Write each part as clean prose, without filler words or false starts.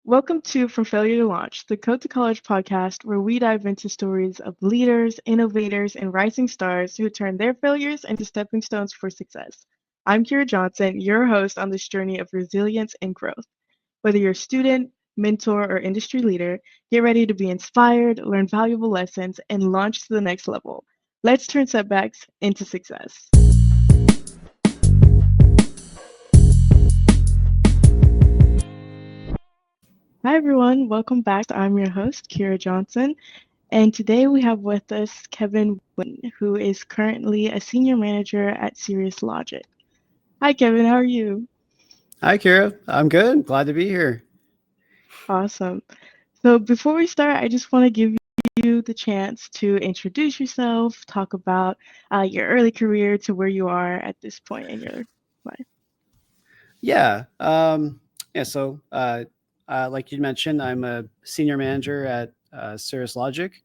Welcome to From Failure to Launch, the Code to College podcast, where we dive into stories of leaders, innovators, and rising stars who turn their failures into stepping stones for success. I'm Kira Johnson, your host on this journey of resilience and growth. Whether you're a student, mentor, or industry leader, get ready to be inspired, learn valuable lessons, and launch to the next level. Let's turn setbacks into success. Hi, everyone. Welcome back. I'm your host, Kira Johnson. And today we have with us Kevin Nguyen, who is currently a senior manager at Cirrus Logic. Hi, Kevin. How are you? Hi, Kira. I'm good. Glad to be here. Awesome. So before we start, I just want to give you the chance to introduce yourself, talk about your early career to where you are at this point in your life. Yeah. Like you mentioned, I'm a senior manager at Cirrus Logic.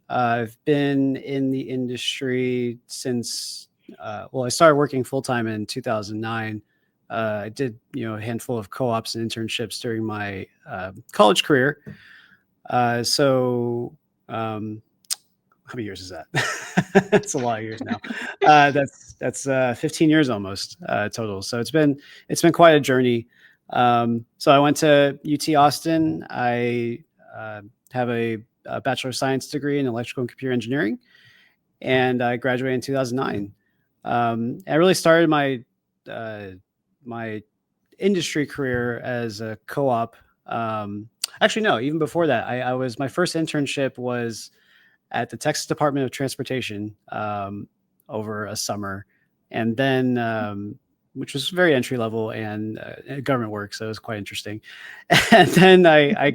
I've been in the industry since, I started working full time in 2009. I did, a handful of co-ops and internships during my college career. Uh, so, um, how many years is that? That's a lot of years now. That's 15 years almost total. So it's been quite a journey. So I went to UT Austin. I have a Bachelor of Science degree in electrical and computer engineering, and I graduated in 2009. I really started uh, my industry career as a co-op. Actually, no, even before that, I was my first internship was at the Texas Department of Transportation over a summer, and then which was very entry level and government work, so it was quite interesting. And then I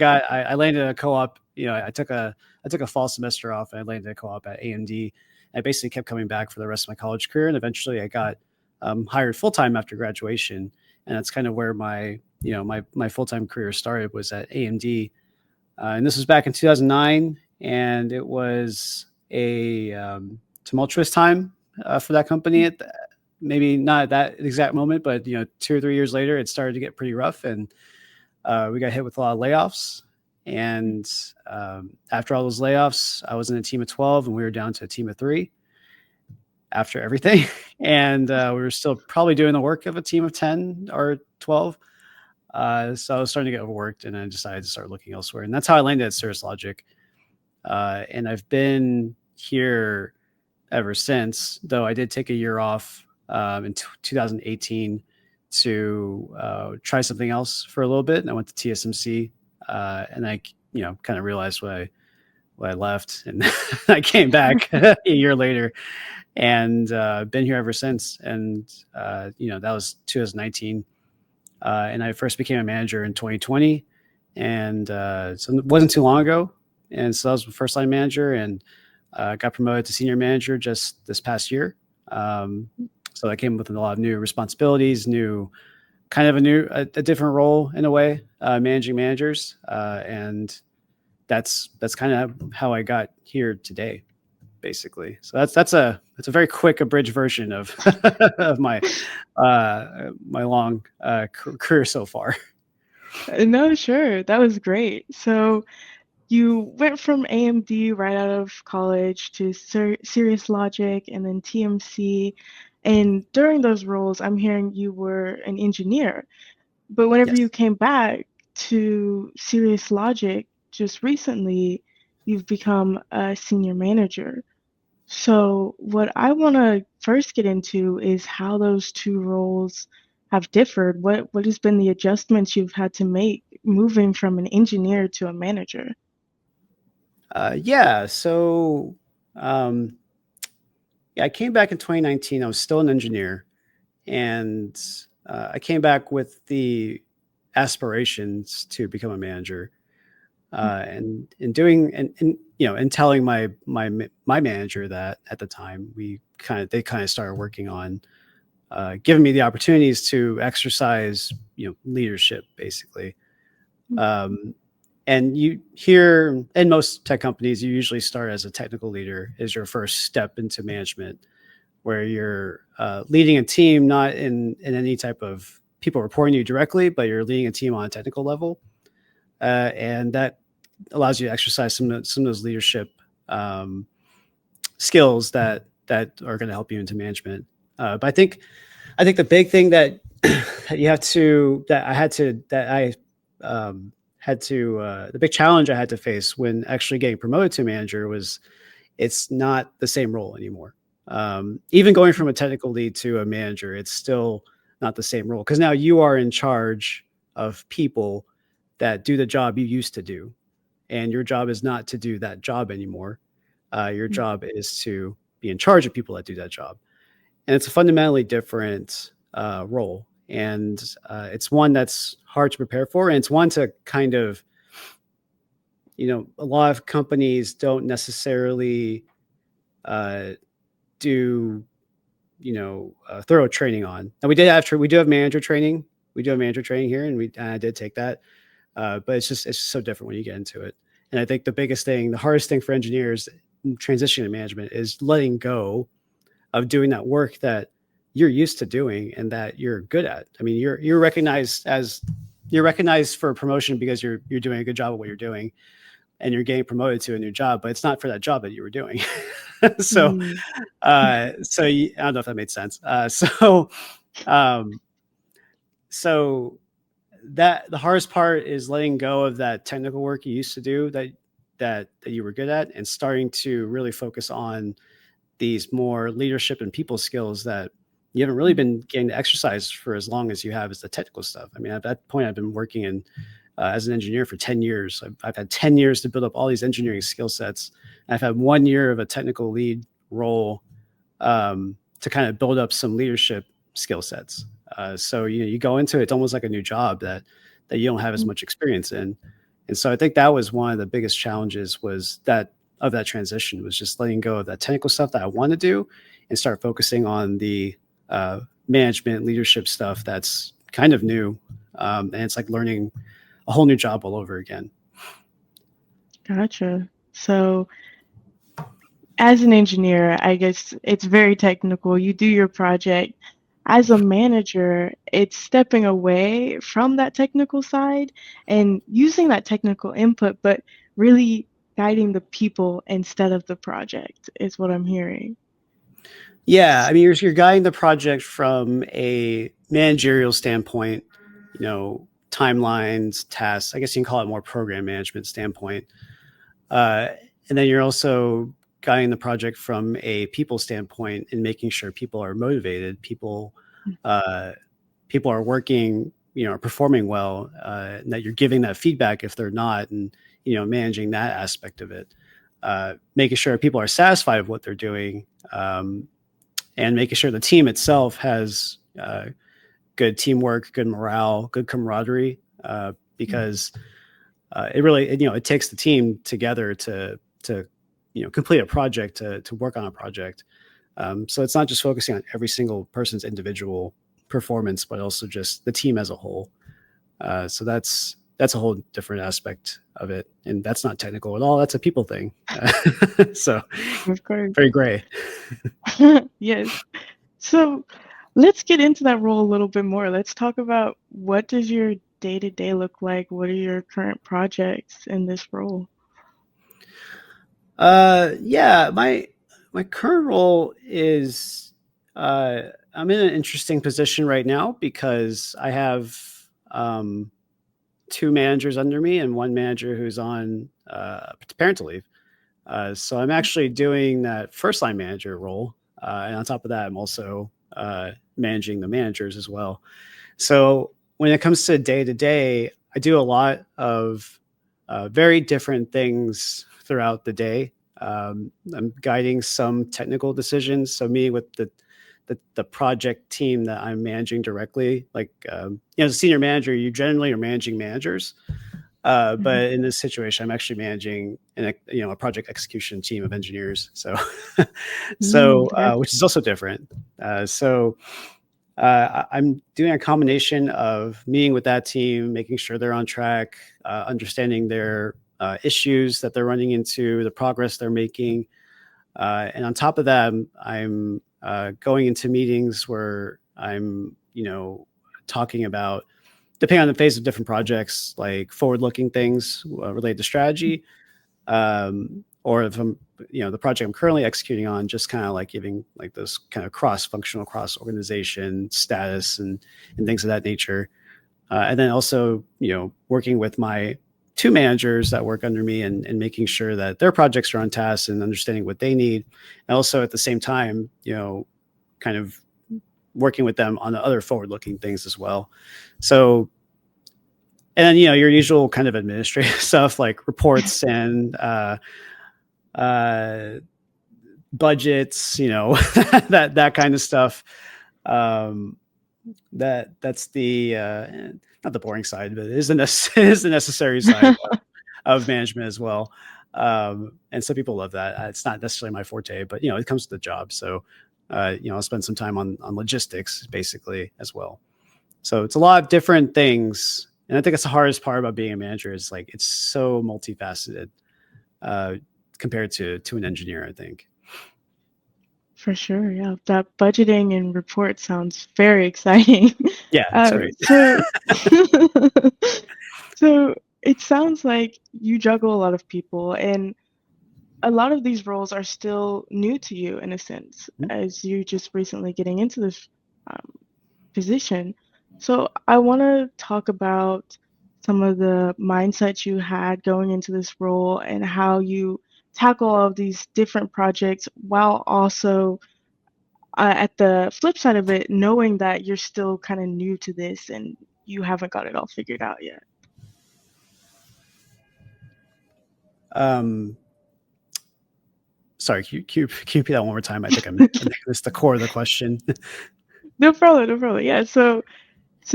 landed a co-op. I took a fall semester off, and I landed a co-op at AMD. I basically kept coming back for the rest of my college career, and eventually I got hired full time after graduation, and that's kind of where my full time career started was at AMD, and this was back in 2009, and it was a tumultuous time for that company. Maybe not at that exact moment, but 2 or 3 years later, it started to get pretty rough, and we got hit with a lot of layoffs. And after all those layoffs, I was in a team of 12, and we were down to a team of 3 after everything. And we were still probably doing the work of a team of 10 or 12. So I was starting to get overworked, and I decided to start looking elsewhere. And that's how I landed at Cirrus Logic. And I've been here ever since, though I did take a year off in 2018 to try something else for a little bit. And I went to TSMC, and I, kind of realized why I left, and I came back a year later, and been here ever since. And that was 2019, and I first became a manager in 2020, and so it wasn't too long ago. And so I was the first line manager, and got promoted to senior manager just this past year. So that came with a lot of new responsibilities, a different role in a way, managing managers, and that's kind of how I got here today, basically. So that's a very quick abridged version of of my long career so far. No, sure. That was great. So you went from AMD right out of college to Cirrus Logic and then TMC. And during those roles, I'm hearing you were an engineer. But whenever you Yes. came back to Cirrus Logic just recently, you've become a senior manager. So what I want to first get into is how those two roles have differed. What has been the adjustments you've had to make moving from an engineer to a manager? Yeah. So, um, yeah, I came back in 2019. I was still an engineer, and I came back with the aspirations to become a manager. And in doing and telling my manager that at the time they kind of started working on giving me the opportunities to exercise leadership, basically. um, and you here in most tech companies, you usually start as a technical leader as your first step into management, where you're leading a team, not in any type of people reporting to you directly, but you're leading a team on a technical level. and that allows you to exercise some of those leadership skills that are going to help you into management. But I think the big thing that the big challenge I had to face when actually getting promoted to manager was it's not the same role anymore. Even going from a technical lead to a manager, it's still not the same role because now you are in charge of people that do the job you used to do, and your job is not to do that job anymore. Your job is to be in charge of people that do that job, and it's a fundamentally different role, and it's one that's hard to prepare for, and it's one to kind of, a lot of companies don't necessarily do thorough training on. And we do have manager training. We do have manager training here, and I did take that. But it's just so different when you get into it. And I think the hardest thing for engineers transitioning to management is letting go of doing that work that you're used to doing and that you're good at. I mean, you're recognized for a promotion because you're doing a good job of what you're doing, and you're getting promoted to a new job, but it's not for that job that you were doing. So I don't know if that made sense. So that the hardest part is letting go of that technical work you used to do that you were good at, and starting to really focus on these more leadership and people skills that you haven't really been getting to exercise for as long as you have as the technical stuff. I mean, at that point, I've been working as an engineer for 10 years. I've had 10 years to build up all these engineering skill sets. I've had 1 year of a technical lead role to kind of build up some leadership skill sets. So you go into it, it's almost like a new job that you don't have as much experience in. And so I think that was one of the biggest challenges was that transition was just letting go of that technical stuff that I want to do and start focusing on the management leadership stuff that's kind of new. And it's like learning a whole new job all over again. Gotcha. So as an engineer, I guess it's very technical. You do your project. As a manager, it's stepping away from that technical side and using that technical input, but really guiding the people instead of the project is what I'm hearing. Yeah, I mean, you're guiding the project from a managerial standpoint, timelines, tasks. I guess you can call it more program management standpoint. And then you're also guiding the project from a people standpoint and making sure people are motivated, people are working, are performing well, and that you're giving that feedback if they're not, and managing that aspect of it, making sure people are satisfied with what they're doing, and making sure the team itself has good teamwork, good morale, good camaraderie, because it really, it takes the team together to complete a project, to work on a project. So it's not just focusing on every single person's individual performance, but also just the team as a whole. So that's a whole different aspect of it, and that's not technical at all. That's a people thing. So Of course. very gray. Yes. So let's get into that role a little bit more. Let's talk about what does your day-to-day look like? What are your current projects in this role? Yeah, my current role is I'm in an interesting position right now because I have 2 managers under me and 1 manager who's on parental leave. So I'm actually doing that first line manager role, and on top of that, I'm also managing the managers as well. So when it comes to day to day, I do a lot of very different things throughout the day. I'm guiding some technical decisions. So meeting with the project team that I'm managing directly, like as a senior manager, you generally are managing managers. But in this situation, I'm actually managing a project execution team of engineers. So, which is also different. I'm doing a combination of meeting with that team, making sure they're on track, understanding their issues that they're running into, the progress they're making. And on top of that, I'm going into meetings where I'm, talking about depending on the phase of different projects, like forward-looking things related to strategy, or if I'm, the project I'm currently executing on, just kind of like giving like those kind of cross-functional, cross-organization status and things of that nature. And then also, working with my two managers that work under me and making sure that their projects are on task and understanding what they need. And also at the same time, kind of working with them on the other forward-looking things as well. So, and then, your usual kind of administrative stuff like reports and budgets, that kind of stuff. That's the not the boring side, but it is the necessary side of management as well. And some people love that. It's not necessarily my forte, but it comes with the job. So I'll spend some time on logistics basically as well. So it's a lot of different things. And I think that's the hardest part about being a manager is like, it's so multifaceted compared to an engineer, I think. For sure, yeah. That budgeting and report sounds very exciting. Yeah, it's great. So it sounds like you juggle a lot of people, and a lot of these roles are still new to you in a sense, as you just recently getting into this position. So I want to talk about some of the mindsets you had going into this role and how you tackle all of these different projects while also at the flip side of it, knowing that you're still kind of new to this and you haven't got it all figured out yet. Sorry, can you repeat that one more time? I think I missed the core of the question. No problem. Yeah, so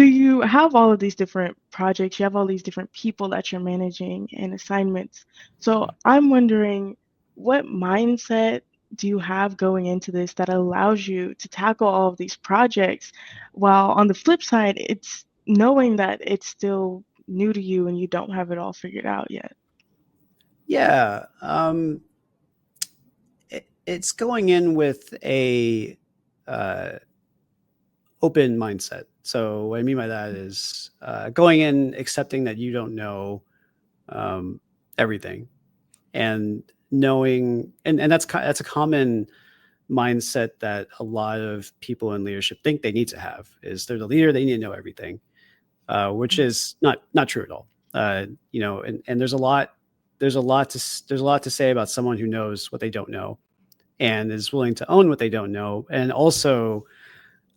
you have all of these different projects, you have all these different people that you're managing and assignments. So I'm wondering, what mindset do you have going into this that allows you to tackle all of these projects, while on the flip side, it's knowing that it's still new to you and you don't have it all figured out yet? Yeah. It's going in with a open mindset. So what I mean by that is going in accepting that you don't know everything, and knowing, and that's a common mindset that a lot of people in leadership think they need to have, is they're the leader, they need to know everything, which is not true at all. And there's a lot to say about someone who knows what they don't know and is willing to own what they don't know, and also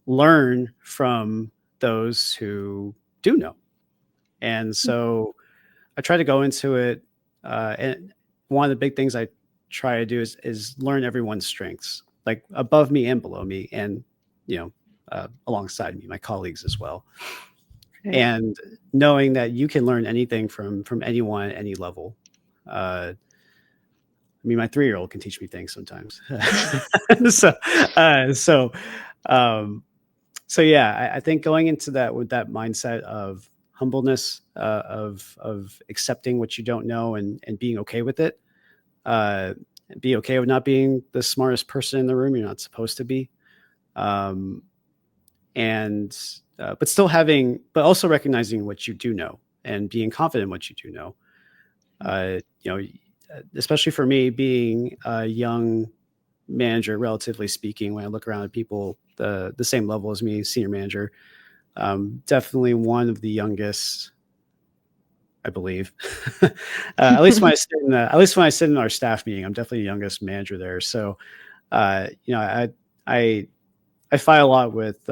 learn from those who do know. And so I try to go into it, and one of the big things I try to do is learn everyone's strengths, like above me and below me, and alongside me, my colleagues as well. Okay. And knowing that you can learn anything from anyone at any level. I mean, my 3-year-old can teach me things sometimes. So yeah, I think going into that with that mindset of humbleness, of accepting what you don't know and being okay with it, be okay with not being the smartest person in the room. You're not supposed to be, but also recognizing what you do know and being confident in what you do know. Especially for me, being a young manager, relatively speaking, when I look around at people the same level as me, senior manager, definitely one of the youngest, I believe. At least when I sit in our staff meeting, I'm definitely the youngest manager there. So, I fight a lot with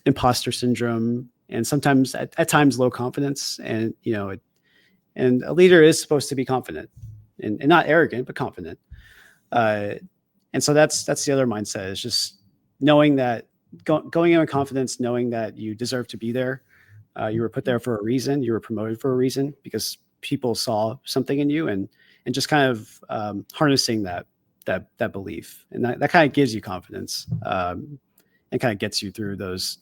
imposter syndrome, and sometimes at times low confidence, and and a leader is supposed to be confident and not arrogant, but confident. And so that's the other mindset, is just knowing that going in with confidence, knowing that you deserve to be there. You were put there for a reason. You were promoted for a reason because people saw something in you, and just kind of harnessing that belief, and that kind of gives you confidence, and kind of gets you through those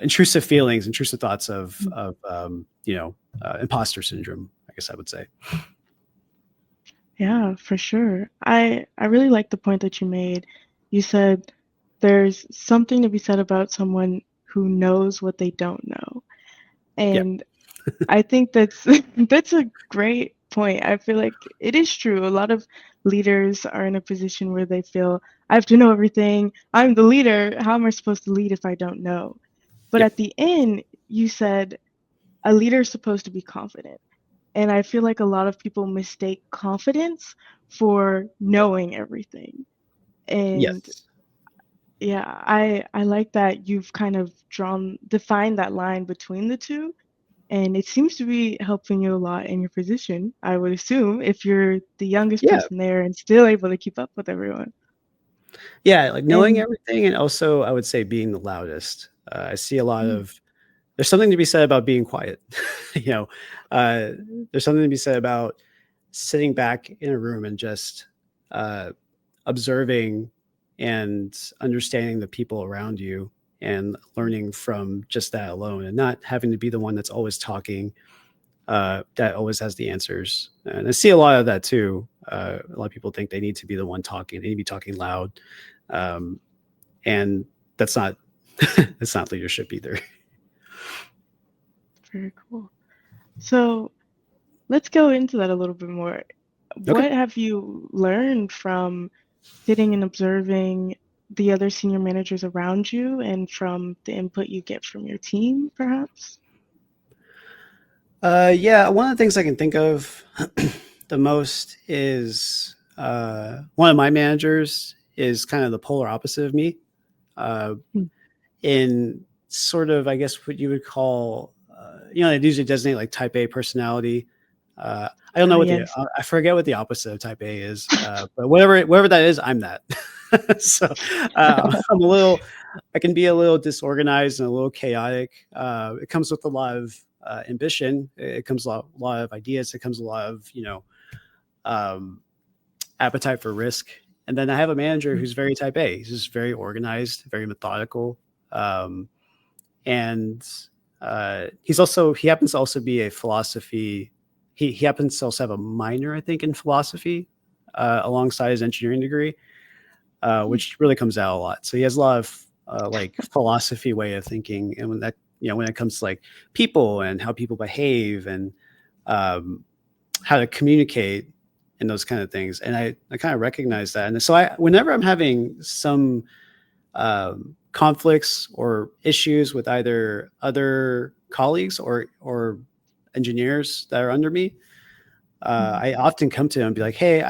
intrusive feelings, intrusive thoughts of imposter syndrome, I guess I would say. Yeah, for sure. I really like the point that you made. You said there's something to be said about someone who knows what they don't know. Yep. And I think that's that's a great point. I feel like it is true. A lot of leaders are in a position where they feel I have to know everything. I'm the leader. How am I supposed to lead if I don't know? But Yep. at the end, you said a leader is supposed to be confident. And I feel like a lot of people mistake confidence for knowing everything. And Yes. yeah, I like that you've kind of defined that line between the two, and it seems to be helping you a lot in your position, I would assume, if you're the youngest Yeah. person there and still able to keep up with everyone. Yeah. Like knowing And everything, and also I would say being the loudest. I see a lot mm, of there's something to be said about being quiet. you know, uh, there's something to be said about sitting back in a room and just uh, observing and understanding the people around you and learning from just that alone, and not having to be the one that's always talking, that always has the answers. And I see a lot of that too. A lot of people think they need to be the one talking, they need to be talking loud. Um, and that's not, that's not leadership either. very cool. So let's go into that a little bit more. Okay. What have you learned from sitting and observing the other senior managers around you and from the input you get from your team, perhaps? Yeah, one of the things I can think of the most is one of my managers is kind of the polar opposite of me, uh, Hmm. in sort of, I guess, what you would call, they usually designate like type A personality. I don't know Ah, what the, yes. I forget what the opposite of type A is, but whatever that is, I'm that. so I'm a little, I can be a little disorganized and a little chaotic. It comes with a lot of ambition. It comes a lot of ideas. It comes a lot of, um, appetite for risk. And then I have a manager Hmm. who's very type A. He's just very organized, very methodical. Um, and he happens to also be a philosophy. He happens to also have a minor, I think, in philosophy, alongside his engineering degree, Hmm. which really comes out a lot. So he has a lot of like philosophy way of thinking, and when it comes to like people and how people behave and um, how to communicate and those kind of things. And I kind of recognize that. And so whenever I'm having some conflicts or issues with either other colleagues or engineers that are under me, Hmm. I often come to him and be like, "Hey,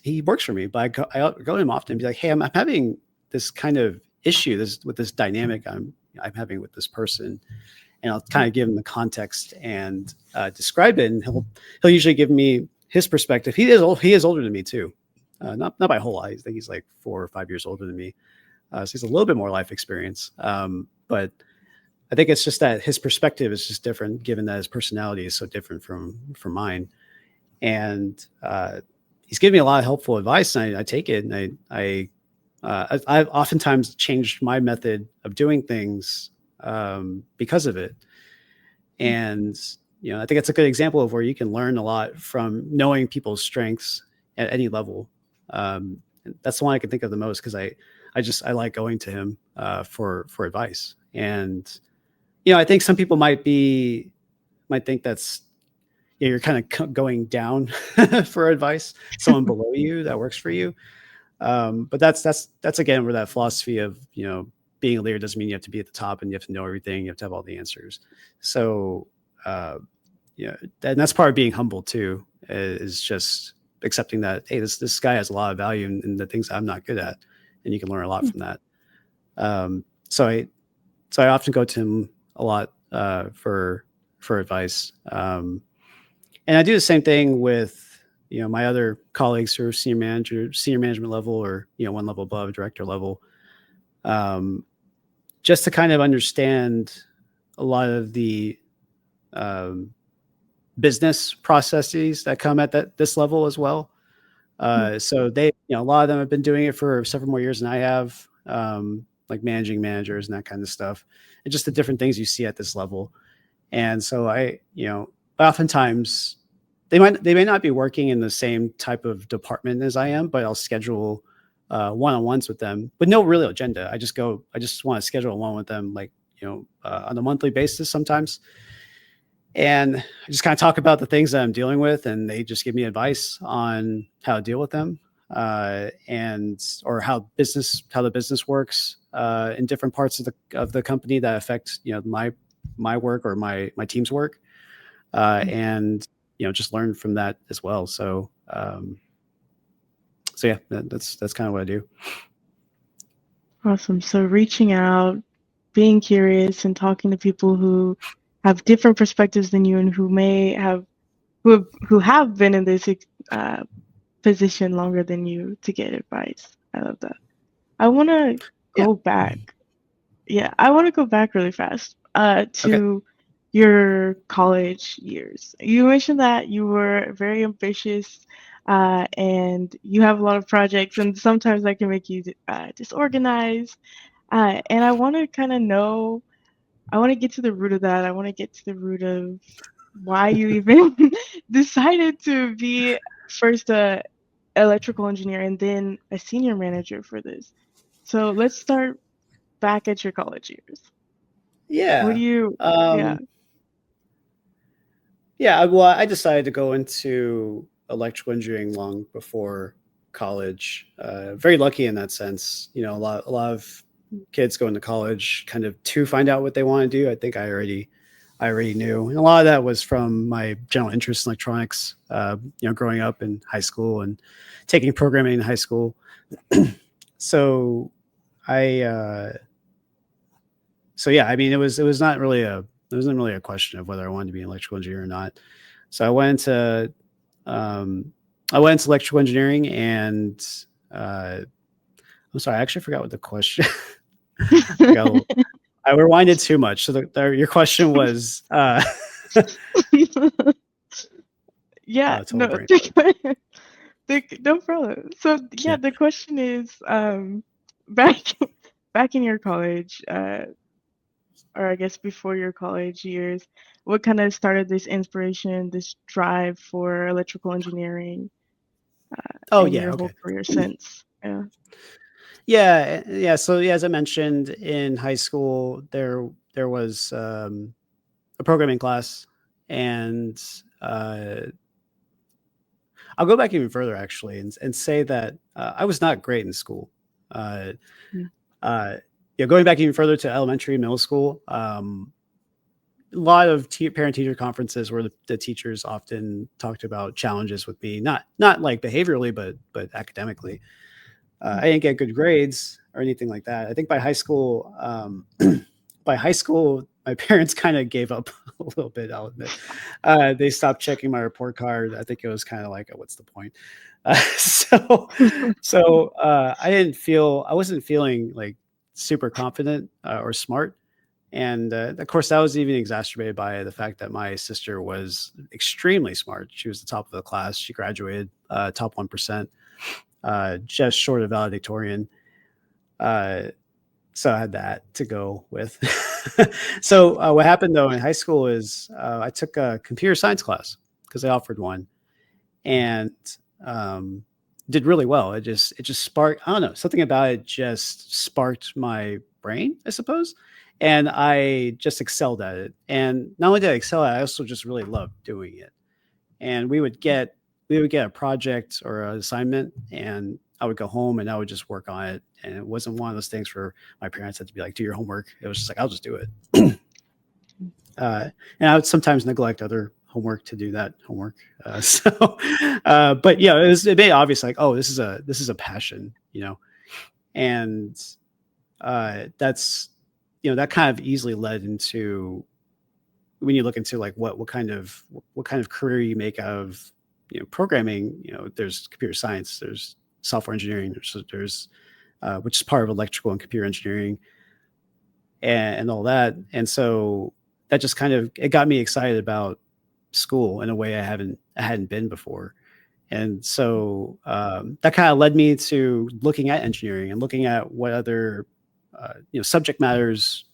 he works for me, but I go to him often and be like, "Hey, I'm having this kind of issue with this dynamic I'm having with this person," and I'll kind of give him the context and describe it, and he'll usually give me his perspective. He is older than me too, not by a whole lot. I think he's like 4 or 5 years older than me, so he's a little bit more life experience. But I think it's just that his perspective is just different, given that his personality is so different from mine. And he's given me a lot of helpful advice, and I take it, and I've oftentimes changed my method of doing things because of it. And I think it's a good example of where you can learn a lot from knowing people's strengths at any level. That's the one I can think of the most, because I like going to him for advice. And I think some people might think that's, you're kind of going down for advice, someone below you that works for you. But that's again where that philosophy of being a leader doesn't mean you have to be at the top and you have to know everything. You have to have all the answers. So uh, and that's part of being humble too, is just accepting that, hey, this guy has a lot of value in the things I'm not good at, and you can learn a lot from that. Um, so I often go to him a lot for advice. And I do the same thing with my other colleagues who are senior management level, or one level above, director level, um, just to kind of understand a lot of the um, business processes that come at this level as well. So a lot of them have been doing it for several more years than I have, like managing managers and that kind of stuff, and just the different things you see at this level. And so oftentimes they may not be working in the same type of department as I am, but I'll schedule one-on-ones with them with no real agenda. I just want to schedule one with them, like on a monthly basis sometimes. And I just kind of talk about the things that I'm dealing with, and they just give me advice on how to deal with them, and or how the business works in different parts of the company that affect my work or my team's work, and just learn from that as well. So yeah, that's kind of what I do. Awesome. So reaching out, being curious, and talking to people who have different perspectives than you and who have been in this position longer than you to get advice. I love that. I want to Yeah. go back. Yeah, I want to go back really fast Okay. to your college years. You mentioned that you were very ambitious, and you have a lot of projects, and sometimes that can make you disorganized. And I want to kind of know, I want to get to the root of that. I want to get to the root of why you even decided to be first a electrical engineer and then a senior manager for this. So let's start back at your college years. What do Yeah. you, yeah. Yeah. Well, I decided to go into electrical engineering long before college. Very lucky in that sense. A lot of kids go into college kind of to find out what they want to do. I think I already knew, and a lot of that was from my general interest in electronics. Growing up in high school and taking programming in high school. So so yeah, I mean, it wasn't really a question of whether I wanted to be an electrical engineer or not. So I went into electrical engineering, and I'm sorry, I actually forgot what the question. I rewinded too much. So your question was, Yeah, total no, brain. no problem. So yeah, Yeah. the question is, back back in your college, or I guess before your college years, what kind of started this inspiration, this drive for electrical engineering, Oh in yeah. your whole Okay. career since? Yeah. Yeah. So yeah, as I mentioned, in high school, there was a programming class, and I'll go back even further actually, and say that I was not great in school. Uh, Mm. Going back even further to elementary, middle school, a lot of parent-teacher conferences where the teachers often talked about challenges with me, not like behaviorally, but academically. I didn't get good grades or anything like that. I think by high school, my parents kind of gave up a little bit. I'll admit, they stopped checking my report card. I think it was kind of like, what's the point? I wasn't feeling like super confident or smart. And of course, that was even exacerbated by the fact that my sister was extremely smart. She was the top of the class. She graduated top 1%, just short of valedictorian. So I had that to go with. So what happened though in high school is I took a computer science class because they offered one, and um, did really well. It just sparked. I don't know, something about it just sparked my brain, I suppose, and I just excelled at it. And not only did I excel at it, I also just really loved doing it. And we would get a project or an assignment, and I would go home and I would just work on it. And it wasn't one of those things where my parents had to be like, do your homework. It was just like, I'll just do it. And I would sometimes neglect other homework to do that homework. But yeah, it made obvious like, oh, this is a passion, and that's, that kind of easily led into, when you look into like what kind of career you make out of programming. There's computer science, there's software engineering, there's which is part of electrical and computer engineering, and all that. And so that just kind of, it got me excited about school in a way I hadn't been before. And so that kind of led me to looking at engineering and looking at what other subject matters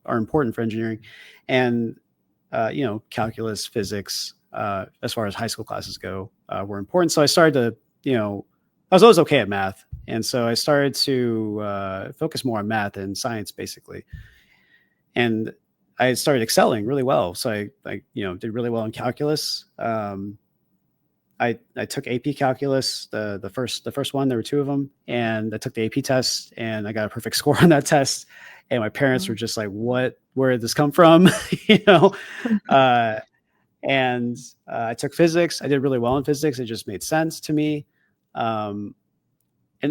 are important for engineering, and calculus, physics, as far as high school classes go, were important. So I started to, I was always okay at math, and so I started to focus more on math and science, basically. and I started excelling really well. So I did really well in calculus. I took AP calculus, the first one. There were two of them, and I took the AP test, and I got a perfect score on that test. And my parents were just like, "What? Where did this come from?" you know. And I took physics. I did really well in physics. It just made sense to me. And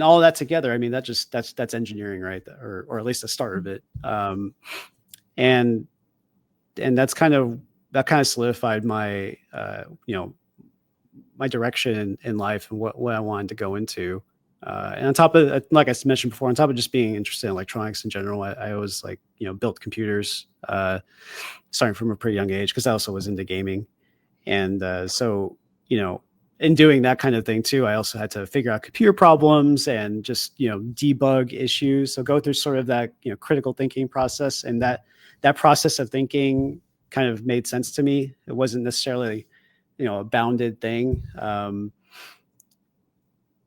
all of that together, I mean, that's engineering, right? Or at least the start of it. And that kind of solidified my my direction in life and what I wanted to go into. And on top of, like I mentioned before, on top of just being interested in electronics in general, I always built computers, starting from a pretty young age, because I also was into gaming. And so, in doing that kind of thing too, I also had to figure out computer problems and just, debug issues. So go through sort of that, critical thinking process, and that process of thinking kind of made sense to me. It wasn't necessarily, a bounded thing.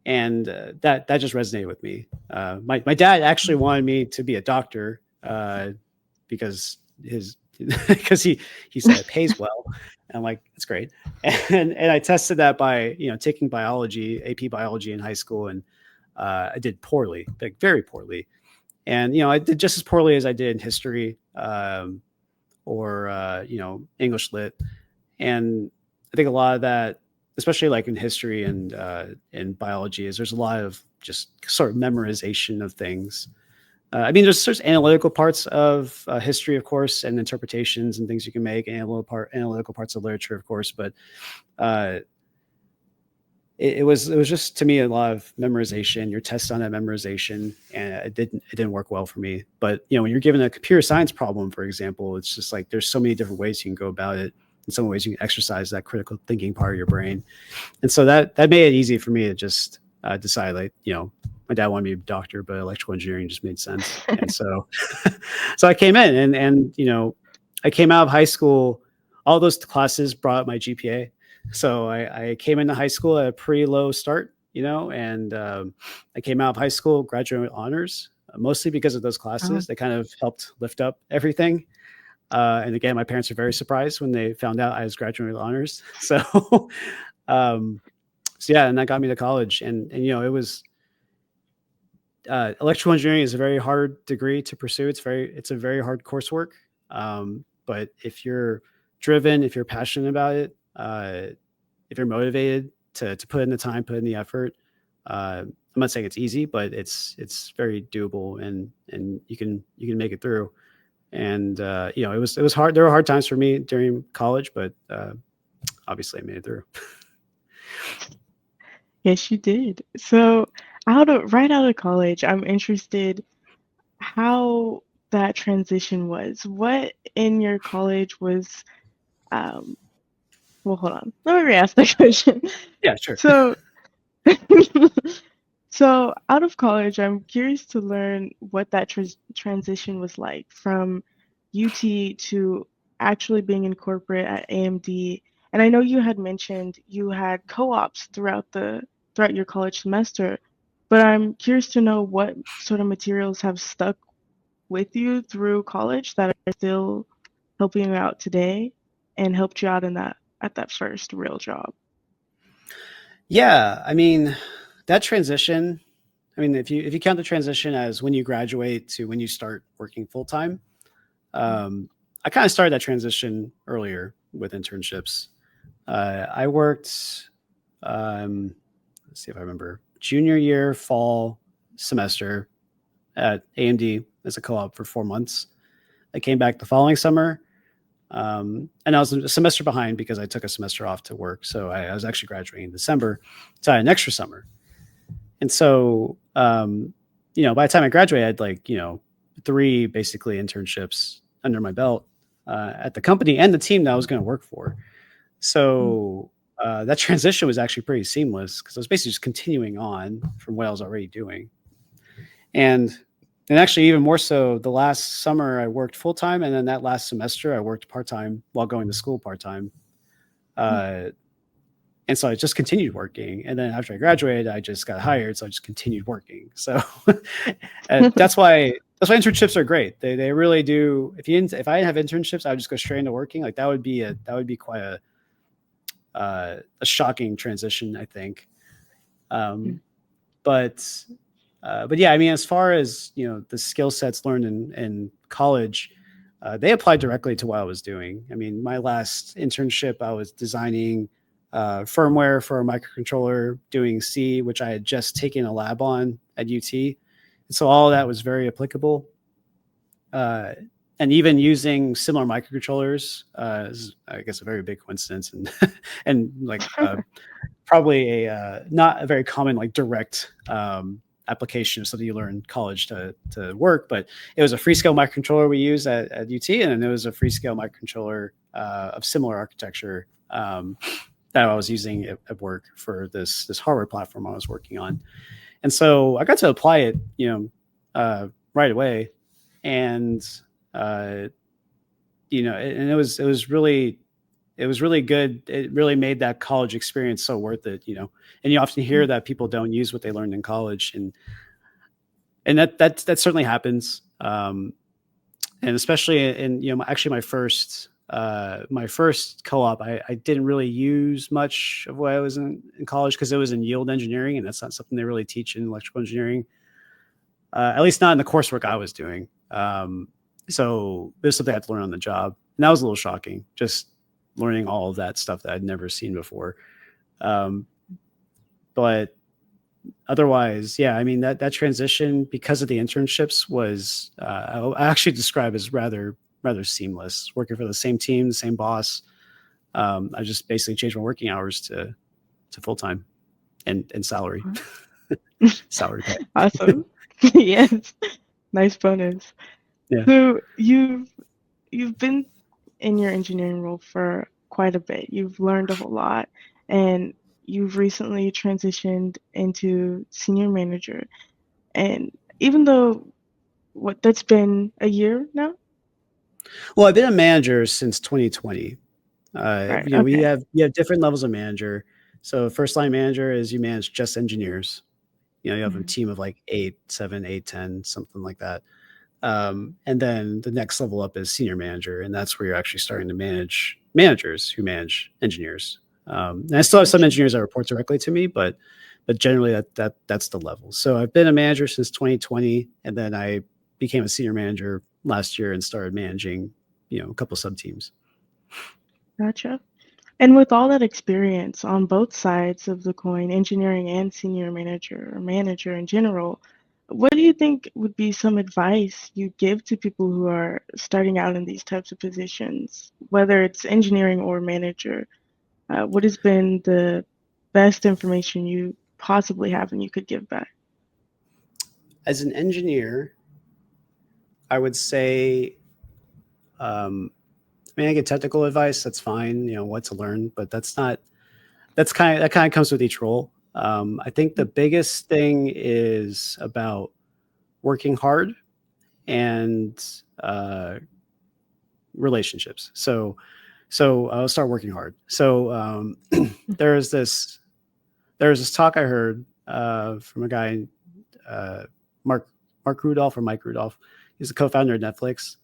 And that just resonated with me. My dad actually wanted me to be a doctor because because he said it pays well. And I'm like, that's great. And I tested that by taking biology, AP biology in high school, and I did poorly, like very poorly. And I did just as poorly as I did in history or English lit. And I think a lot of that, especially like in history and in biology, is there's a lot of just sort of memorization of things. I mean, there's analytical parts of history, of course, and interpretations and things you can make, analytical parts of literature, of course. But it was just, to me, a lot of memorization. You're tested on that memorization, and it didn't work well for me. But when you're given a computer science problem, for example, it's just like there's so many different ways you can go about it. In some ways, you can exercise that critical thinking part of your brain, and so that made it easy for me to just decide, like, my dad wanted me to be a doctor, but electrical engineering just made sense. And so, so I came in, and I came out of high school. All those classes brought up my GPA. So I came into high school at a pretty low start, and I came out of high school, graduated with honors, mostly because of those classes. They kind of helped lift up everything. And again, my parents were very surprised when they found out I was graduating with honors. So, so yeah, and that got me to college. And it was, electrical engineering is a very hard degree to pursue. It's a very hard coursework. But if you're driven, if you're passionate about it, if you're motivated to put in the time, put in the effort, I'm not saying it's easy, but it's very doable, and you can make it through. And it was hard. There were hard times for me during college, but obviously I made it through. Yes, you did. So right out of college, I'm interested how that transition was. What in your college was, well, hold on. Let me re-ask that question. Yeah, sure. So, so out of college, I'm curious to learn what that transition was like from UT to actually being in corporate at AMD. And I know you had mentioned you had co-ops throughout your college semester, but I'm curious to know what sort of materials have stuck with you through college that are still helping you out today and helped you out at that first real job. Yeah, I mean, that transition, I mean, if you count the transition as when you graduate to when you start working full time, I kind of started that transition earlier with internships. I worked, let's see if I remember, junior year fall semester at AMD as a co-op for 4 months. I came back the following summer, and I was a semester behind because I took a semester off to work. So I was actually graduating in December, so I had an extra summer. And so, by the time I graduated, I had like, 3 basically internships under my belt at the company and the team that I was going to work for. So that transition was actually pretty seamless because I was basically just continuing on from what I was already doing. And actually even more so, the last summer I worked full time, and then that last semester I worked part time while going to school part time. And so I just continued working. And then after I graduated, I just got hired. So I just continued working. So that's why that's why internships are great. They really do. If I didn't have internships, I would just go straight into working. Like that would be quite a shocking transition, I think. Mm. But yeah, I mean, as far as the skill sets learned in college, they applied directly to what I was doing. I mean, my last internship, I was designing firmware for a microcontroller, doing C, which I had just taken a lab on at UT. And so all of that was very applicable. And even using similar microcontrollers is, I guess, a very big coincidence, and and like probably a not a very common like direct application of something you learn in college to work. But it was a Freescale microcontroller we use at UT, and it was a Freescale microcontroller of similar architecture that I was using at work for this hardware platform I was working on. And so I got to apply it, right away. And, and it was really good. It really made that college experience so worth it, and you often hear that people don't use what they learned in college, and that certainly happens. And especially in, actually my first co-op, I didn't really use much of what I was in college because it was in yield engineering, and that's not something they really teach in electrical engineering, at least not in the coursework I was doing. So there's something I had to learn on the job, and that was a little shocking, just learning all of that stuff that I'd never seen before. But otherwise, yeah, I mean, that transition, because of the internships, was I actually describe as rather seamless, working for the same team, the same boss. I just basically changed my working hours to full-time and salary. Salary pay. Awesome. Yes. Nice bonus. Yeah. So you've been in your engineering role for quite a bit. You've learned a whole lot, and you've recently transitioned into senior manager. And even though that's been a year now? Well, I've been a manager since 2020. Right. We Okay. have different levels of manager. So first line manager is you manage just engineers. You have a Mhm. team of like 8, 7, 8, 10, something like that. And then the next level up is senior manager, and that's where you're actually starting to manage managers who manage engineers. And I still have some Gotcha. engineers that report directly to me, but generally that's the level. So I've been a manager since 2020, and then I became a senior manager last year and started managing, a couple sub teams. Gotcha. And with all that experience on both sides of the coin, engineering and senior manager or manager in general, what do you think would be some advice you give to people who are starting out in these types of positions, whether it's engineering or manager? What has been the best information you possibly have and you could give back? As an engineer, I would say, I mean, I get technical advice. That's fine, what to learn, but that kind of comes with each role. I think the biggest thing is about working hard and relationships. So I'll start working hard. So there's this talk I heard from a guy, Mark Rudolph or Mike Rudolph. He's the co-founder of Netflix,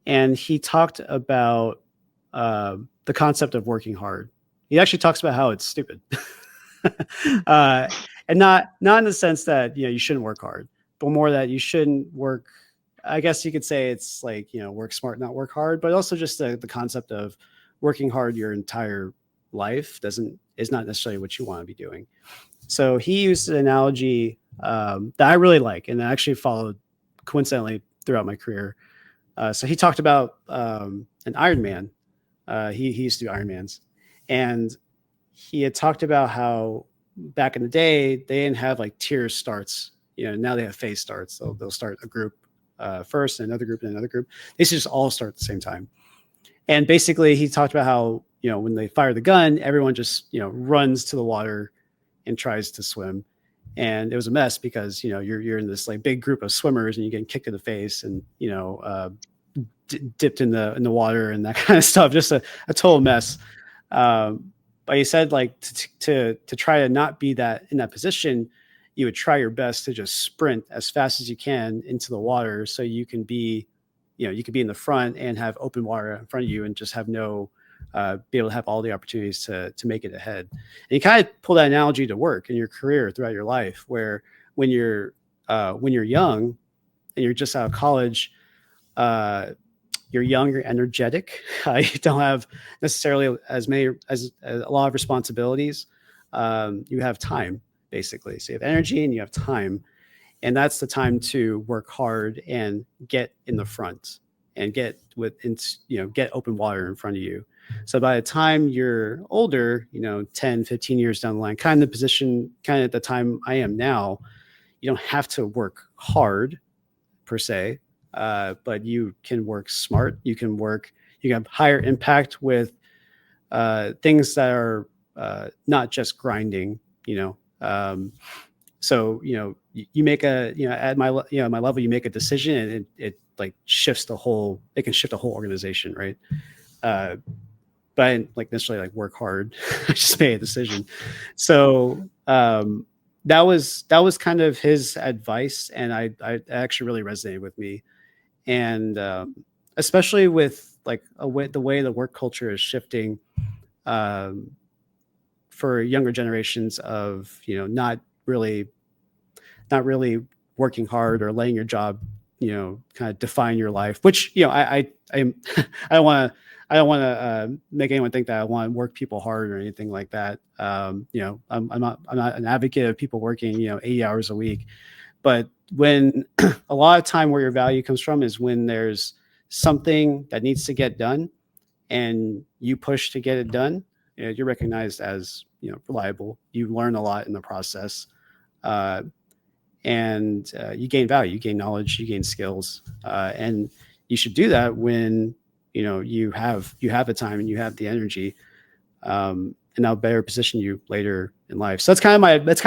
and he talked about the concept of working hard. He actually talks about how it's stupid, and not in the sense that you shouldn't work hard, but more that you shouldn't work. I guess you could say it's like work smart, not work hard, but also just the concept of working hard your entire life is not necessarily what you want to be doing. So he used an analogy that I really like, and I actually followed coincidentally throughout my career. So he talked about an Ironman. He used to do Ironmans, and he had talked about how back in the day they didn't have like tier starts. Now they have phase starts. So they'll start a group first, and another group, and another group. They should just all start at the same time. And basically, he talked about how when they fire the gun, everyone just runs to the water and tries to swim. And it was a mess because you're in this like big group of swimmers, and you're getting kicked in the face, and dipped in the water and that kind of stuff. Just a total mess. But he said like to try to not be that in that position, you would try your best to just sprint as fast as you can into the water, so you can be, you could be in the front and have open water in front of you and just have no, be able to have all the opportunities to make it ahead. And you kind of pull that analogy to work in your career throughout your life, where when you're young and you're just out of college, you're young, you're energetic, you don't have necessarily as a lot of responsibilities. You have time, basically. So you have energy and you have time, and that's the time to work hard and get in the front and get open water in front of you. So by the time you're older, 10, 15 years down the line, kind of the position, kind of at the time I am now, you don't have to work hard per se, but you can work smart. You can have higher impact with things that are not just grinding, so, you make at my level, you make a decision and it like shifts it can shift a whole organization. Right. But I didn't necessarily work hard. I just made a decision. So, that was kind of his advice. And I actually really resonated with me. And, especially with the way the work culture is shifting, for younger generations of, not really working hard or letting your job, kind of define your life, which, I I don't want to make anyone think that I want to work people hard or anything like that. I'm not an advocate of people working, 80 hours a week, but when a lot of time where your value comes from is when there's something that needs to get done and you push to get it done, you're recognized as, reliable. You learn a lot in the process. And you gain value, you gain knowledge, you gain skills, and you should do that when you have the time and you have the energy, and that'll better position you later in life. So that's kind of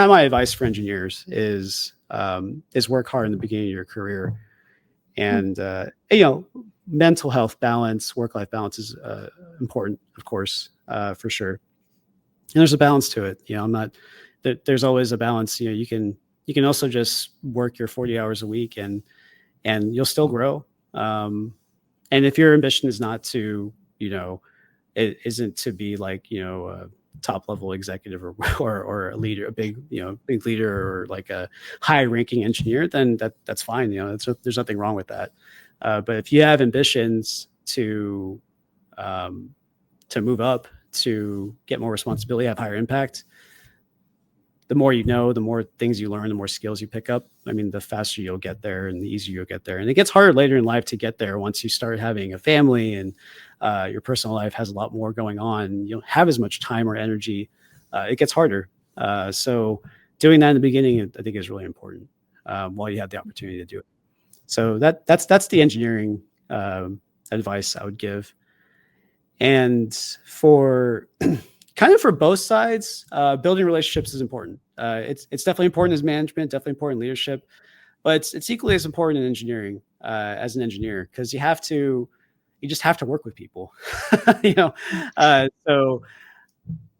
my advice for engineers is work hard in the beginning of your career, and mental health balance, work-life balance is important, of course, for sure. And there's a balance to it. There's always a balance. You can also just work your 40 hours a week and you'll still grow. And if your ambition is not to, it isn't to be a top level executive or a leader, a big leader, or like a high ranking engineer, then that's fine. There's nothing wrong with that. But if you have ambitions to move up, to get more responsibility, have higher impact, the more the more things you learn, the more skills you pick up. I mean, the faster you'll get there and the easier you'll get there. And it gets harder later in life to get there once you start having a family and your personal life has a lot more going on. You don't have as much time or energy. It gets harder. So doing that in the beginning, I think, is really important while you have the opportunity to do it. So that's the engineering advice I would give. And for kind of for both sides, building relationships is important. It's definitely important as management, definitely important in leadership, but it's equally as important in engineering as an engineer, because you just have to work with people. So,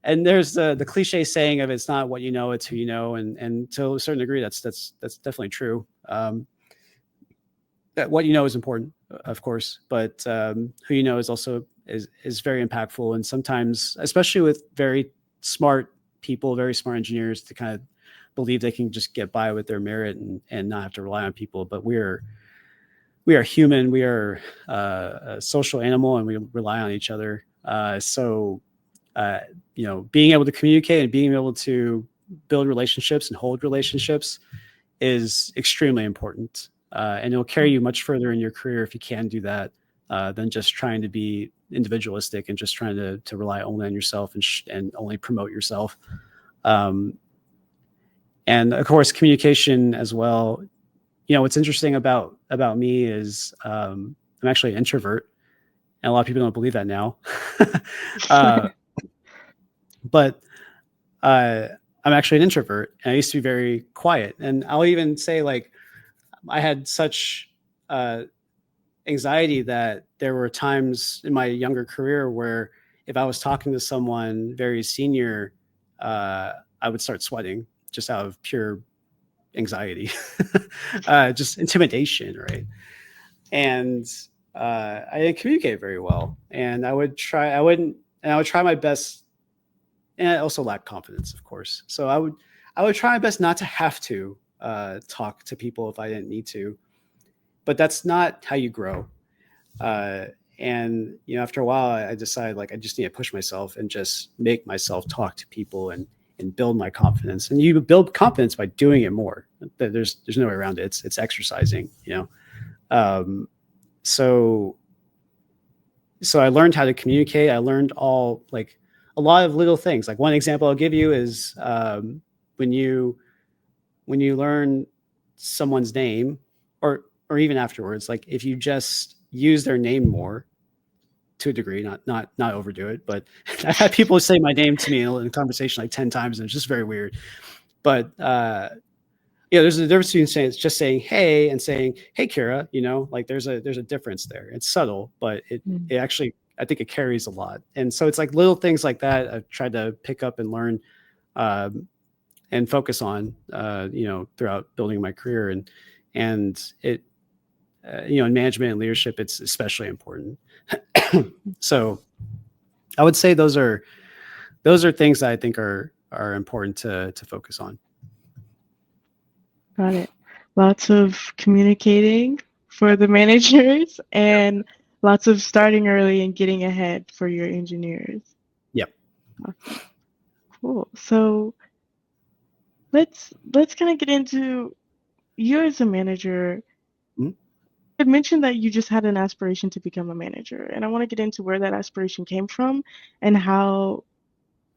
and there's the cliche saying of it's not what you know, it's who you know, and to a certain degree, that's definitely true. That what you know is important, of course, but who you know is also is very impactful. And sometimes, especially with very smart people, very smart engineers, to kind of believe they can just get by with their merit and not have to rely on people. But we are human. We are a social animal, and we rely on each other. So being able to communicate and being able to build relationships and hold relationships is extremely important. And it'll carry you much further in your career if you can do that, than just trying to be individualistic and just trying to rely only on yourself and only promote yourself. And of course, communication as well. What's interesting about me is I'm actually an introvert, and a lot of people don't believe that now. But I'm actually an introvert, and I used to be very quiet. And I'll even say, I had such anxiety that there were times in my younger career where if I was talking to someone very senior, I would start sweating just out of pure anxiety, just intimidation, right? And I didn't communicate very well, and I would try my best, and I also lacked confidence, of course. So I would try my best not to have to talk to people if I didn't need to, but that's not how you grow. Uh, and after a while, I decided like I just need to push myself and just make myself talk to people and build my confidence. And you build confidence by doing it more. There's no way around it. It's exercising, Um, so I learned how to communicate. I learned a lot of little things. Like one example I'll give you is when you learn someone's name, or even afterwards, like if you just use their name more to a degree, not overdo it, but I've had people say my name to me in a conversation like 10 times, and it's just very weird. But there's a difference between saying hey and saying, hey Kira, like there's a difference there. It's subtle, but it actually, I think it carries a lot. And so it's like little things like that I've tried to pick up and learn and focus on throughout building my career. And it in management and leadership, it's especially important. So I would say those are things that I think are important to focus on. Got it. Lots of communicating for the managers and lots of starting early and getting ahead for your engineers. Yep. Awesome. Cool. So let's kind of get into you as a manager. Mm-hmm. You mentioned that you just had an aspiration to become a manager, and I want to get into where that aspiration came from and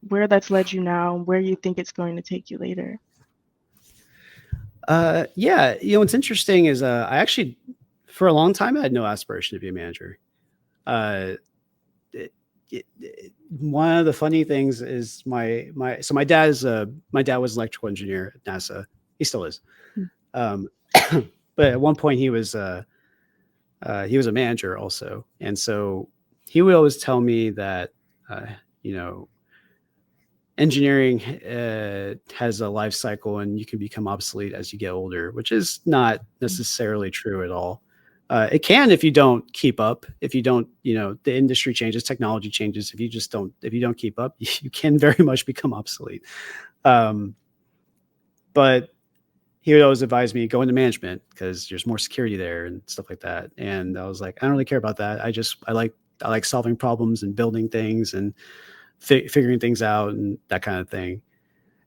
where that's led you now and where you think it's going to take you later. Yeah, what's interesting is I actually, for a long time, I had no aspiration to be a manager. One of the funny things is my dad was an electrical engineer at NASA. He still is. But at one point he was a manager also. And so he would always tell me that, engineering has a life cycle and you can become obsolete as you get older, which is not necessarily true at all. It can if you don't keep up. If you don't, the industry changes, technology changes. If you don't keep up, you can very much become obsolete. But he would always advise me go into management because there's more security there and stuff like that. And I was like, I don't really care about that. I like solving problems and building things and figuring things out and that kind of thing.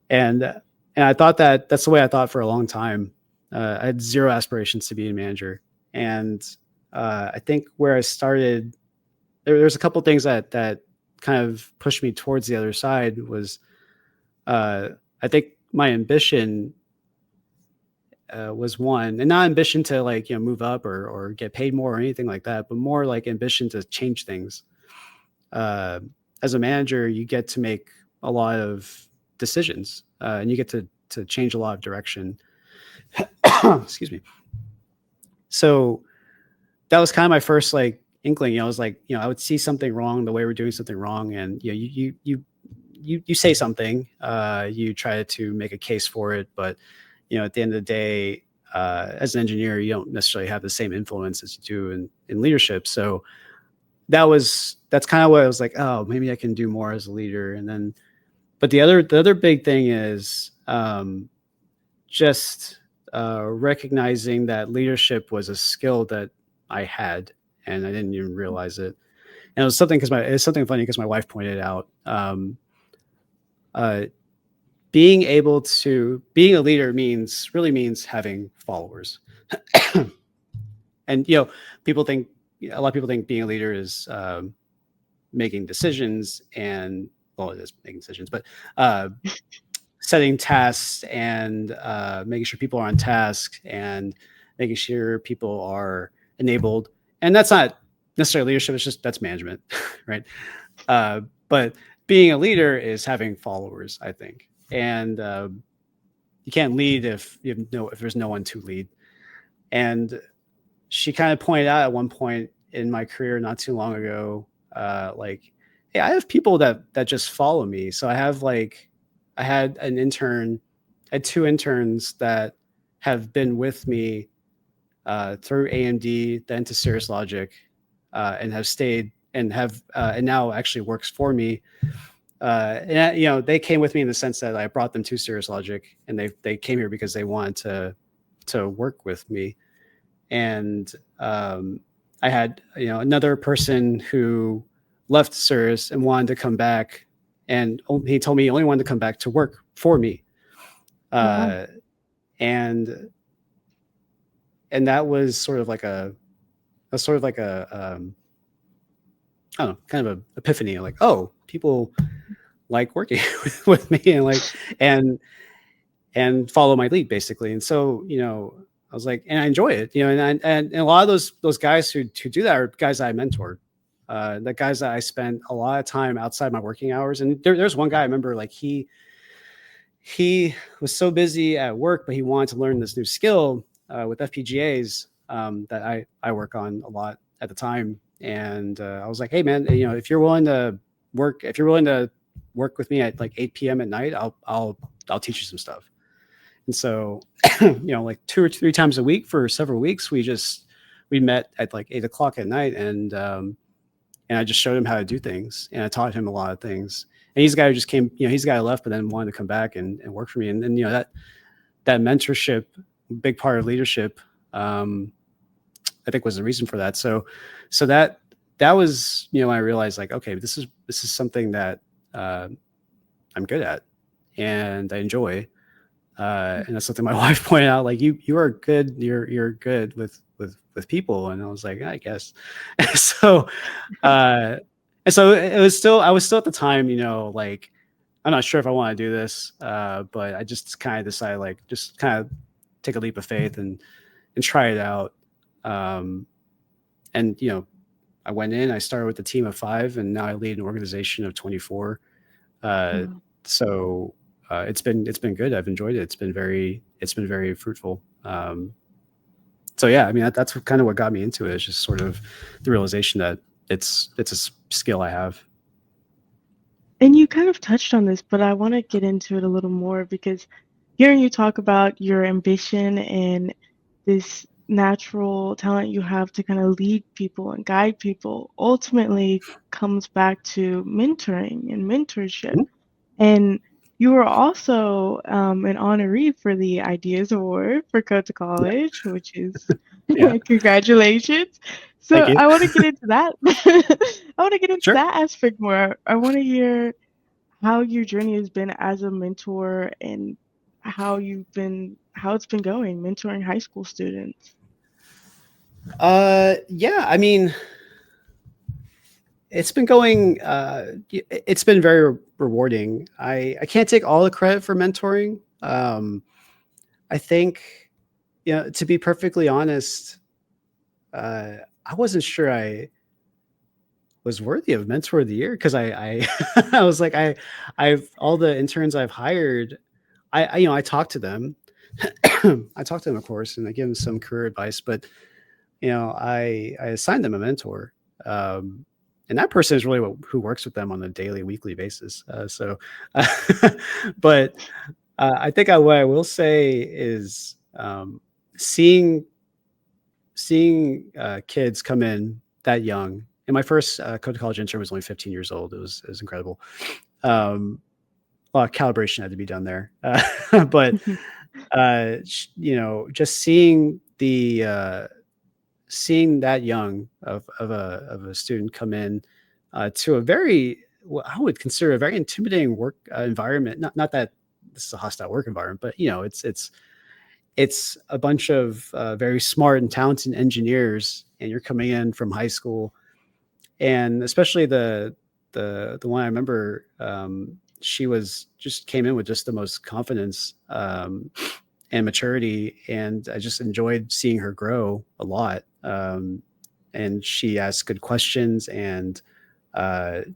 And I thought that's the way I thought for a long time. I had zero aspirations to be a manager. And I think where I started, there's a couple of things that kind of pushed me towards the other side was, I think my ambition was one, and not ambition to move up or get paid more or anything like that, but more like ambition to change things. As a manager, you get to make a lot of decisions and you get to change a lot of direction. Excuse me. So that was kind of my first inkling. I was like, I would see something wrong, the way we're doing something wrong, and you say something, you try to make a case for it, but at the end of the day, as an engineer, you don't necessarily have the same influence as you do in leadership. So that's kind of what I was like, oh, maybe I can do more as a leader. And then, but the other big thing is just recognizing that leadership was a skill that I had, and I didn't even realize it. And it was something funny because my wife pointed it out. Being a leader really means having followers. And a lot of people think being a leader is making decisions, and it is making decisions, but setting tasks and making sure people are on task and making sure people are enabled. And that's not necessarily leadership, that's management, right? But being a leader is having followers, I think. And you can't lead if there's no one to lead. And she kind of pointed out at one point in my career not too long ago, hey, I have people that just follow me. So I had two interns that have been with me through AMD, then to Cirrus Logic, and have stayed and have and now actually works for me. And they came with me in the sense that I brought them to Cirrus Logic, and they came here because they wanted to work with me. And I had another person who left Cirrus and wanted to come back, and he told me he only wanted to come back to work for me. Wow. And that was sort of like a I don't know, kind of an epiphany, like, oh, people like working with me and follow my lead, basically. And so, I was like, and I enjoy it, and a lot of those guys who do that are guys that I mentored, the guys that I spent a lot of time outside my working hours. And there's one guy I remember, like, he was so busy at work, but he wanted to learn this new skill with FPGAs that I work on a lot at the time. And I was like, hey man, if you're willing to work with me at like 8 p.m. at night, I'll teach you some stuff. And so, like 2 or 3 times a week for several weeks, we met at like 8 o'clock at night, and I just showed him how to do things, and I taught him a lot of things. And he's a guy who just came, he's a guy who left, but then wanted to come back and work for me. And then, that mentorship, big part of leadership, I think was the reason for that. So that was, when I realized, like, okay, this is something that I'm good at and I enjoy. And that's something my wife pointed out, like, you are good. You're good with people. And I was like, I guess. So, and so I was still at the time, like, I'm not sure if I want to do this, but I just kind of decided, like, just kind of take a leap of faith and try it out. And I went in. I started with a team of 5, and now I lead an organization of 24. So it's been good. I've enjoyed it. It's been very fruitful. So yeah, I mean, that's kind of what got me into it. It's just sort of the realization that it's a skill I have. And you kind of touched on this, but I want to get into it a little more, because hearing you talk about your ambition and this natural talent you have to kind of lead people and guide people ultimately comes back to mentoring and mentorship. Mm-hmm. And you were also an honoree for the IDEAs Award for Code2College, which is Yeah. congratulations. So Thank you. I want to get into that. I want to get into Sure. that aspect more. I want to hear how your journey has been as a mentor and how it's been going mentoring high school students. Yeah, I mean, it's been going, it's been very rewarding. I can't take all the credit for mentoring. I think, to be perfectly honest, I wasn't sure I was worthy of Mentor of the Year, because I I was like, I've all the interns I've hired, I talk to them. I talk to them, of course, and I give them some career advice, but I assigned them a mentor. And that person is really who works with them on a daily, weekly basis. But I think what I will say is, seeing kids come in that young. And my first Code2College intern was only 15 years old. It was incredible. A lot of calibration had to be done there, but just seeing that young of a student come in to a very, what I would consider a very intimidating work environment. Not that this is a hostile work environment, but it's a bunch of very smart and talented engineers, and you're coming in from high school, and especially the one I remember, she came in with just the most confidence and maturity, and I just enjoyed seeing her grow a lot. And she asked good questions, and when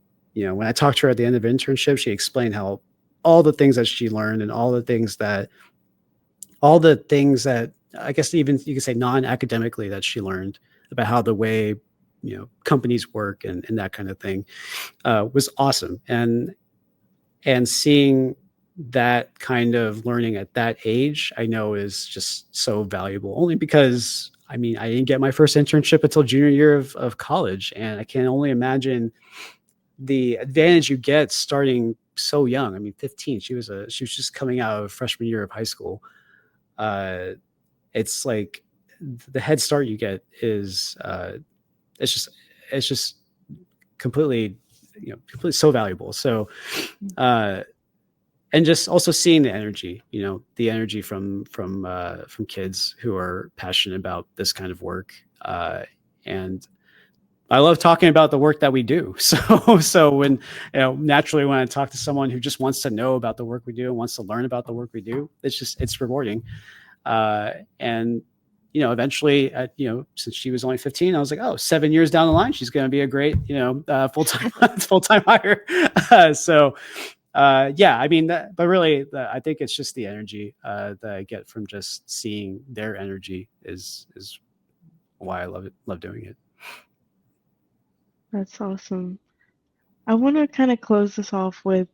I talked to her at the end of internship, she explained how all the things that she learned, and all the things that I guess even you could say non-academically that she learned about how the way companies work and that kind of thing was awesome. And seeing that kind of learning at that age, I know is just so valuable, only because I mean, I didn't get my first internship until junior year of college. And I can only imagine the advantage you get starting so young. I mean, 15, she was just coming out of freshman year of high school. Uh, it's like the head start you get is, it's just, it's just completely, completely so valuable. So, and just also seeing the energy, the energy from kids who are passionate about this kind of work. And I love talking about the work that we do. So when, naturally when I talk to someone who just wants to know about the work we do and wants to learn about the work we do, it's rewarding. And, eventually, since she was only 15, I was like, oh, 7 years down the line, she's going to be a great, full-time hire. Yeah, I mean, but really, I think it's just the energy that I get from just seeing their energy is why I love doing it. That's awesome. I want to kind of close this off with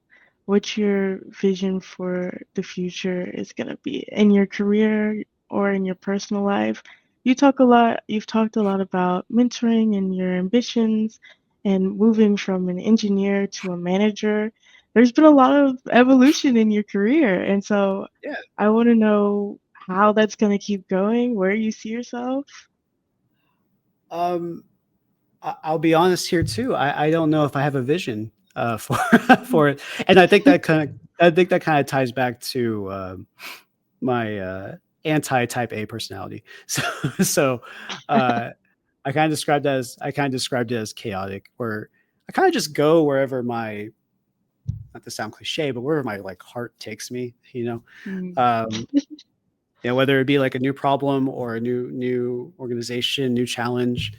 what your vision for the future is going to be in your career or in your personal life. You've talked a lot about mentoring and your ambitions and moving from an engineer to a manager. There's been a lot of evolution in your career. And so Yeah. I want to know how that's going to keep going, where you see yourself. I'll be honest here too. I don't know if I have a vision for for it, and I think that kind of ties back to my anti-type A personality. So I kind of described it as chaotic, where I kind of just go wherever my, not to sound cliche, but wherever my like heart takes me. Um, whether it be like a new problem or a new organization, new challenge.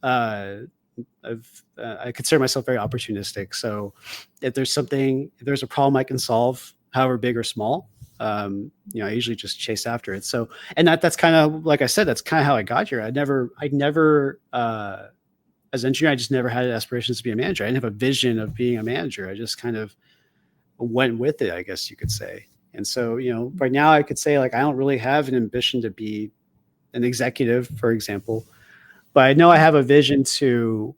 Uh, I consider myself very opportunistic. So if there's a problem I can solve, however big or small, I usually just chase after it. So, and that's kind of, like I said, that's kind of how I got here. I never, as an engineer, I just never had aspirations to be a manager. I didn't have a vision of being a manager. I just kind of went with it, I guess you could say. And so, right now I could say, like, I don't really have an ambition to be an executive, for example, but I know I have a vision to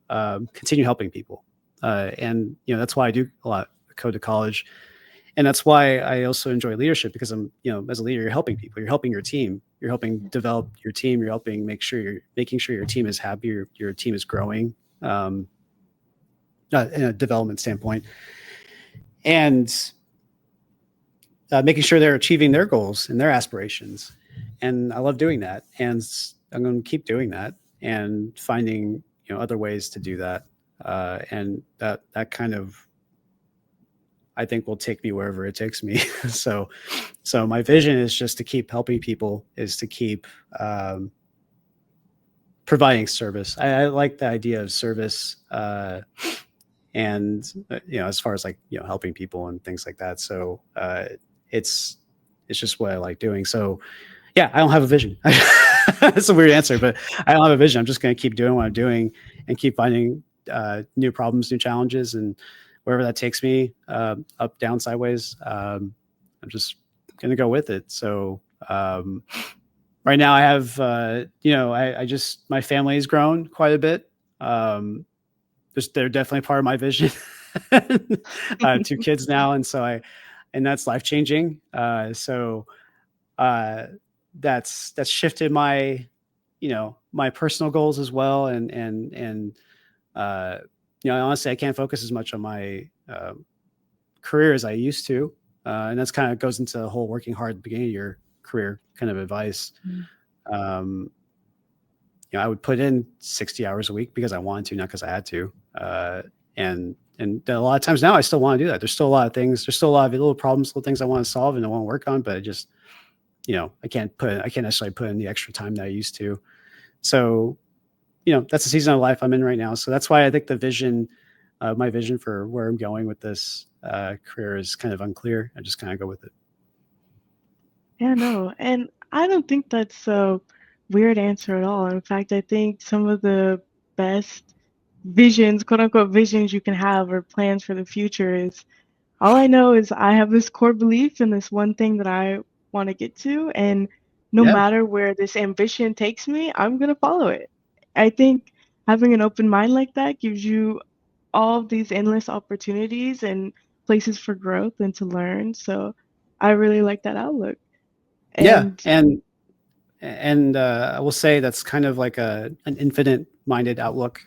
continue helping people. And, that's why I do a lot of Code2College. And that's why I also enjoy leadership, because I'm, as a leader, you're helping people, you're helping your team, you're helping develop your team, you're helping making sure your team is happy, your team is growing, in a development standpoint, and making sure they're achieving their goals and their aspirations. And I love doing that. And I'm going to keep doing that and finding, other ways to do that. And that kind of, I think, will take me wherever it takes me. So my vision is just to keep helping people, is to keep providing service. I like the idea of service, and as far as like helping people and things like that. So it's just what I like doing. So yeah, I don't have a vision. That's a weird answer, but I don't have a vision. I'm just going to keep doing what I'm doing and keep finding new problems, new challenges, and wherever that takes me, up, down, sideways, I'm just going to go with it. So right now I have, my family has grown quite a bit. They're definitely part of my vision. 2 kids now, and that's life changing. So that's shifted my, my personal goals as well. And honestly, I can't focus as much on my career as I used to. And that's kind of goes into the whole working hard at the beginning of your career kind of advice. I would put in 60 hours a week because I wanted to, not because I had to. And a lot of times now I still want to do that. There's still a lot of things. There's still a lot of little problems, little things I want to solve and I want to work on, but I just, I can't necessarily put in the extra time that I used to. So, that's the season of life I'm in right now. So that's why I think my vision for where I'm going with this career is kind of unclear. I just kind of go with it. Yeah, no, and I don't think that's a weird answer at all. In fact, I think some of the best visions, quote unquote visions you can have or plans for the future All I know is I have this core belief in this one thing that I want to get to, and no Yeah. matter where this ambition takes me, I'm gonna follow it. I think having an open mind like that gives you all of these endless opportunities and places for growth and to learn. So I really like that outlook. Yeah. And And I will say that's kind of like an infinite minded outlook.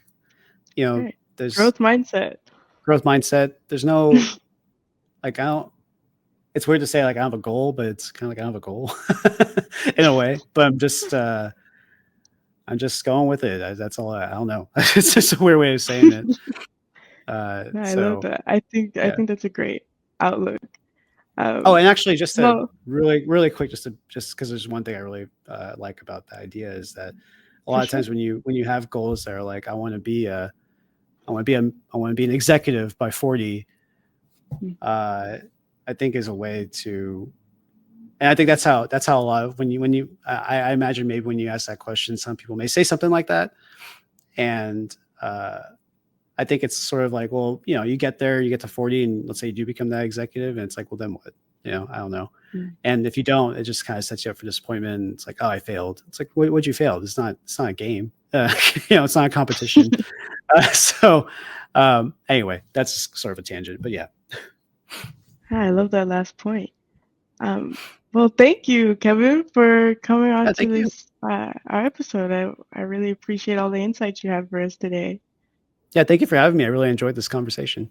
You know, right, there's growth mindset. growth mindset. There's no, like, I don't, it's weird to say like I have a goal, but it's kind of like I have a goal in a way, but I'm just going with it. That's all. I don't know. It's just a weird way of saying it. No, I love So that. I think yeah. that's a great outlook. Oh, Um, and actually, just to well, really quick, just because there's one thing I really like about the idea is that a for lot of sure. times when you have goals that are like I want to be I want to be an executive by 40, Mm, uh, I think is a way to, and I think that's how a lot of when you I imagine maybe when you ask that question, some people may say something like that, and I think it's sort of like, well, you know, you get there, you get to 40, and let's say you do become that executive, and it's like, well, then what? You know, I don't know. mm, And if you don't, it just kind of sets you up for disappointment. It's like, oh, I failed. It's like, what'd you fail? It's not a game. You know, it's not a competition. So, anyway, that's sort of a tangent, but yeah. I love that last point. Um, well, thank you, Kevin, for coming on Yeah, to thank you. this our episode. I really appreciate all the insights you have for us today. Yeah, thank you for having me. I really enjoyed this conversation.